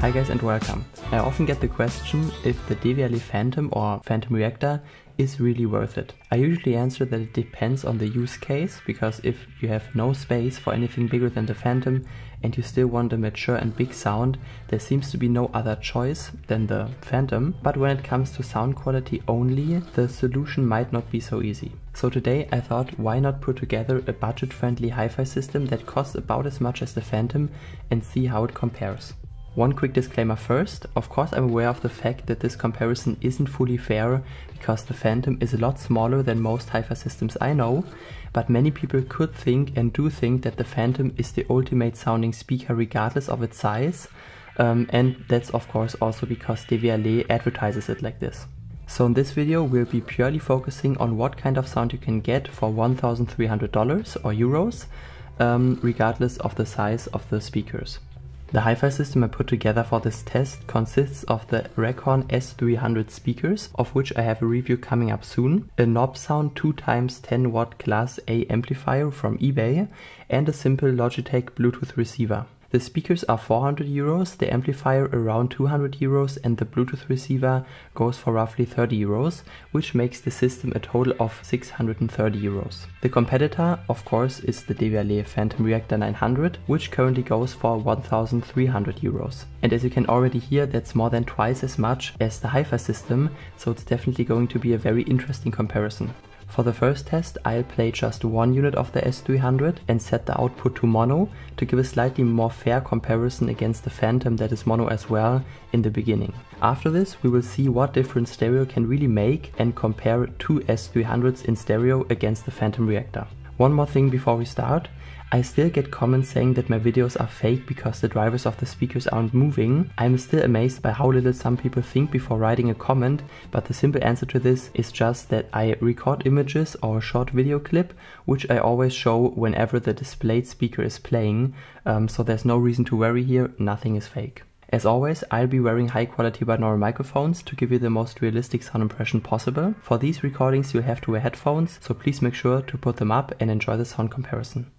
Hi guys and welcome. I often get the question if the Devialet Phantom or Phantom Reactor is really worth it. I usually answer that it depends on the use case, because if you have no space for anything bigger than the Phantom and you still want a mature and big sound, there seems to be no other choice than the Phantom. But when it comes to sound quality only, the solution might not be so easy. So today I thought, why not put together a budget-friendly hi-fi system that costs about as much as the Phantom and see how it compares. One quick disclaimer first. Of course I'm aware of the fact that this comparison isn't fully fair, because the Phantom is a lot smaller than most hi-fi systems I know, but many people could think and do think that the Phantom is the ultimate sounding speaker regardless of its size, and that's of course also because Devialet advertises it like this. So in this video we'll be purely focusing on what kind of sound you can get for $1,300 or euros, regardless of the size of the speakers. The hi-fi system I put together for this test consists of the Reactor S300 speakers, of which I have a review coming up soon, a knob sound 2x 10 watt Class A amplifier from eBay, and a simple Logitech Bluetooth receiver. The speakers are 400 euros, the amplifier around 200 euros, and the Bluetooth receiver goes for roughly 30 euros, which makes the system a total of 630 euros. The competitor, of course, is the Devialet Phantom Reactor 900, which currently goes for 1,300 euros. And as you can already hear, that's more than twice as much as the hi-fi system, so it's definitely going to be a very interesting comparison. For the first test, I'll play just one unit of the S300 and set the output to mono to give a slightly more fair comparison against the Phantom that is mono as well in the beginning. After this, we will see what difference stereo can really make and compare two S300s in stereo against the Phantom Reactor. One more thing before we start. I still get comments saying that my videos are fake because the drivers of the speakers aren't moving. I'm still amazed by how little some people think before writing a comment, but the simple answer to this is just that I record images or a short video clip, which I always show whenever the displayed speaker is playing, so there's no reason to worry here, nothing is fake. As always, I'll be wearing high quality binaural microphones to give you the most realistic sound impression possible. For these recordings you'll have to wear headphones, so please make sure to put them up and enjoy the sound comparison.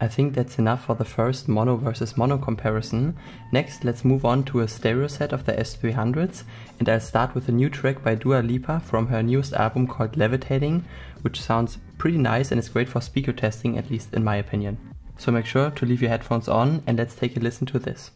I think that's enough for the first mono versus mono comparison. Next, let's move on to a stereo set of the S300s, and I'll start with a new track by Dua Lipa from her newest album called Levitating, which sounds pretty nice and is great for speaker testing, at least in my opinion. So make sure to leave your headphones on and let's take a listen to this.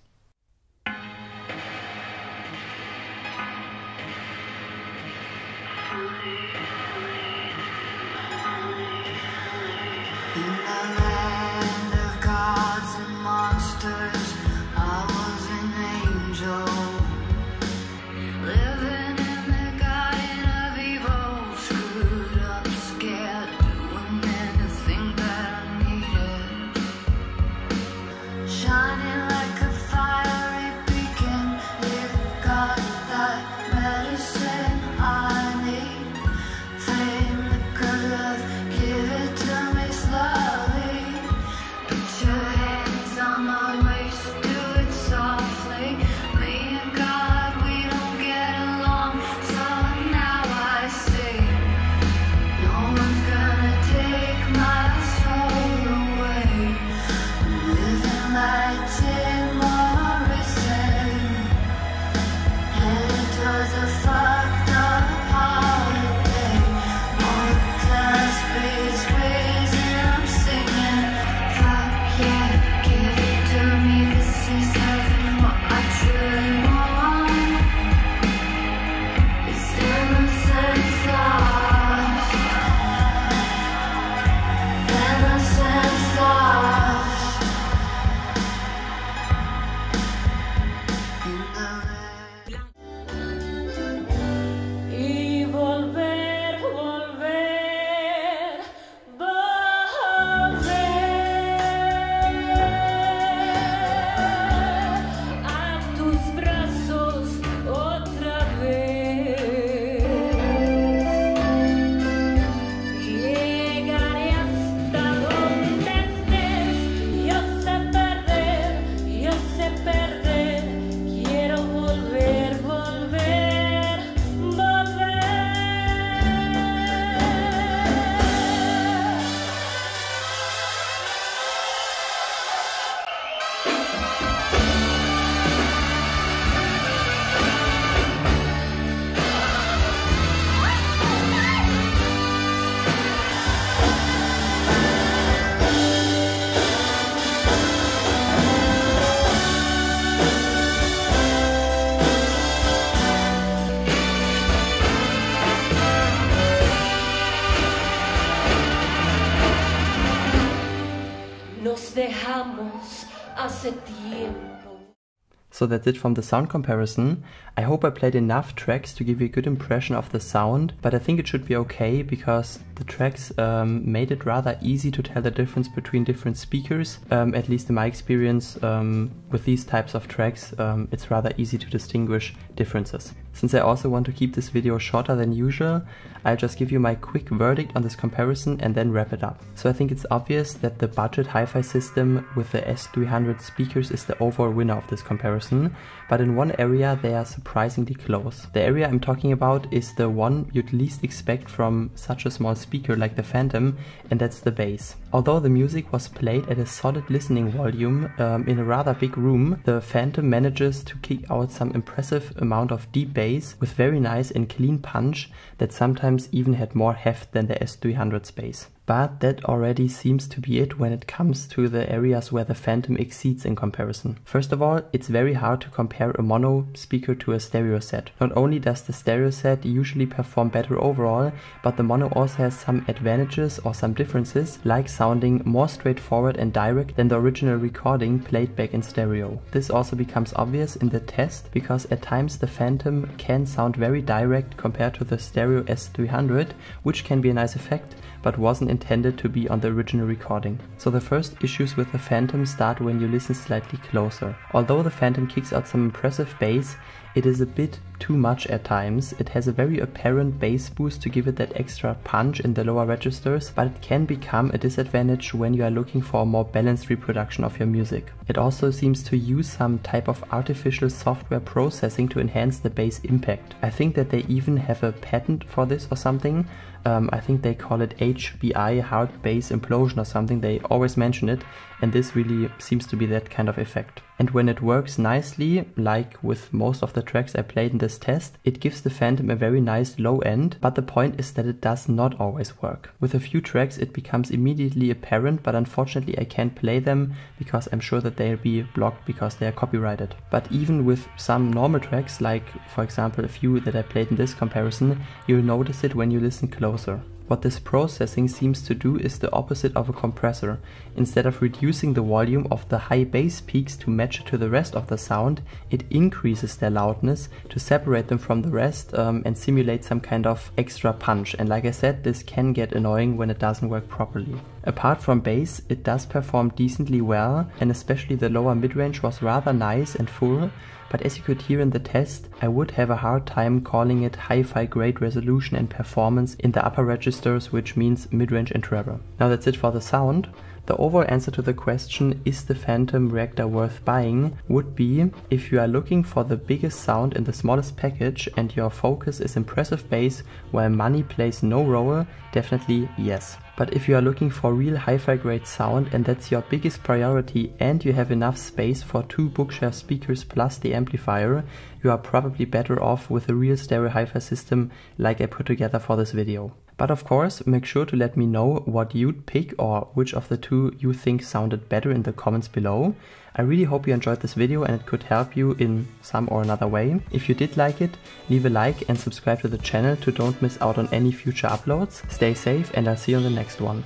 So that's it from the sound comparison. I hope I played enough tracks to give you a good impression of the sound, but I think it should be okay because the tracks made it rather easy to tell the difference between different speakers. At least in my experience with these types of tracks, it's rather easy to distinguish differences. Since I also want to keep this video shorter than usual, I'll just give you my quick verdict on this comparison and then wrap it up. So I think it's obvious that the budget hi-fi system with the S300 speakers is the overall winner of this comparison, but in one area they are surprisingly close. The area I'm talking about is the one you'd least expect from such a small speaker like the Phantom, and that's the bass. Although the music was played at a solid listening volume in a rather big room, the Phantom manages to kick out some impressive amount of deep bass with very nice and clean punch that sometimes even had more heft than the S300's bass. But that already seems to be it when it comes to the areas where the Phantom exceeds in comparison. First of all, it's very hard to compare a mono speaker to a stereo set. Not only does the stereo set usually perform better overall, but the mono also has some advantages or some differences, like sounding more straightforward and direct than the original recording played back in stereo. This also becomes obvious in the test, because at times the Phantom can sound very direct compared to the stereo S300, which can be a nice effect, but wasn't intended to be on the original recording. So the first issues with the Phantom start when you listen slightly closer. Although the Phantom kicks out some impressive bass, it is a bit too much at times. It has a very apparent bass boost to give it that extra punch in the lower registers, but it can become a disadvantage when you are looking for a more balanced reproduction of your music. It also seems to use some type of artificial software processing to enhance the bass impact. I think that they even have a patent for this or something. I think they call it HBI, hard bass implosion or something. They always mention it, and this really seems to be that kind of effect. and when it works nicely, like with most of the tracks I played in this test, it gives the Phantom a very nice low end, but the point is that it does not always work. With a few tracks it becomes immediately apparent, but unfortunately I can't play them because I'm sure that they'll be blocked because they are copyrighted. But even with some normal tracks, like for example a few that I played in this comparison, you'll notice it when you listen closer. What this processing seems to do is the opposite of a compressor. Instead of reducing the volume of the high bass peaks to match it to the rest of the sound, it increases their loudness to separate them from the rest and simulate some kind of extra punch. And like I said, this can get annoying when it doesn't work properly. Apart from bass, it does perform decently well, and especially the lower mid-range was rather nice and full. But as you could hear in the test, I would have a hard time calling it hi-fi grade resolution and performance in the upper registers, which means mid-range and treble. Now that's it for the sound. The overall answer to the question, is the Phantom Reactor worth buying, would be, if you are looking for the biggest sound in the smallest package and your focus is impressive bass while money plays no role, definitely yes. But if you are looking for real hi-fi grade sound and that's your biggest priority and you have enough space for 2 bookshelf speakers plus the amplifier, you are probably better off with a real stereo hi-fi system like I put together for this video. But of course, make sure to let me know what you'd pick or which of the two you think sounded better in the comments below. I really hope you enjoyed this video and it could help you in some or another way. If you did like it, leave a like and subscribe to the channel to don't miss out on any future uploads. Stay safe and I'll see you on the next one.